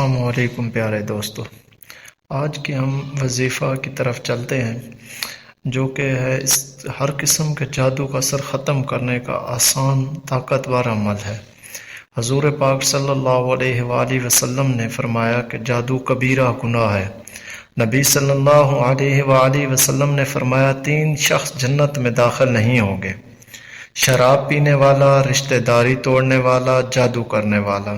السلام علیکم پیارے دوستو، آج کے ہم وظیفہ کی طرف چلتے ہیں جو کہ ہے ہر قسم کے جادو کا اثر ختم کرنے کا آسان طاقتور عمل ہے۔ حضور پاک صلی اللہ علیہ وآلہ وسلم نے فرمایا کہ جادو کبیرہ گناہ ہے۔ نبی صلی اللہ علیہ وآلہ وسلم نے فرمایا 3 شخص جنت میں داخل نہیں ہوں گے: شراب پینے والا، رشتہ داری توڑنے والا، جادو کرنے والا۔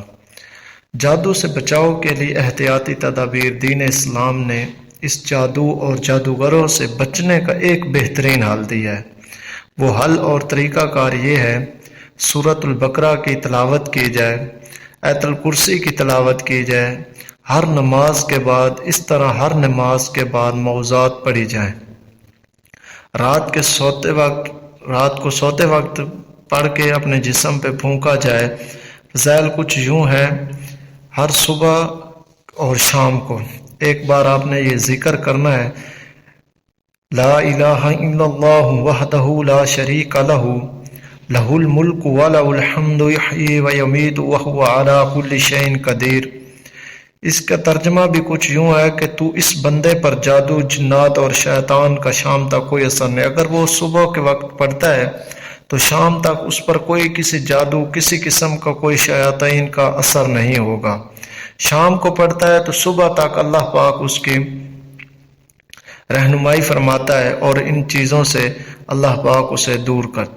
جادو سے بچاؤ کے لیے احتیاطی تدابیر دین اسلام نے اس جادو اور جادوگروں سے بچنے کا ایک بہترین حل دیا ہے۔ وہ حل اور طریقہ کار یہ ہے: سورۃ البقرہ کی تلاوت کی جائے، آیت الکرسی کی تلاوت کی جائے، ہر نماز کے بعد اس طرح ہر نماز کے بعد موعظات پڑھی جائیں، رات کو سوتے وقت پڑھ کے اپنے جسم پہ پھونکا جائے۔ فضائل کچھ یوں ہیں: ہر صبح اور شام کو ایک بار آپ نے یہ ذکر کرنا ہے: لا الہ الا اللہ وحدہ لا شریک لہ لہ الملک ولہ الحمد یحیی ویمیت وہو علی کل شیء قدیر۔ اس کا ترجمہ بھی کچھ یوں ہے کہ تو اس بندے پر جادو، جنات اور شیطان کا شام تک کوئی اثر نہیں۔ اگر وہ صبح کے وقت پڑھتا ہے تو شام تک اس پر کوئی کسی جادو، کسی قسم کا کوئی شیاطین کا اثر نہیں ہوگا۔ شام کو پڑھتا ہے تو صبح تک اللہ پاک اس کی رہنمائی فرماتا ہے اور ان چیزوں سے اللہ پاک اسے دور کرتا ہے۔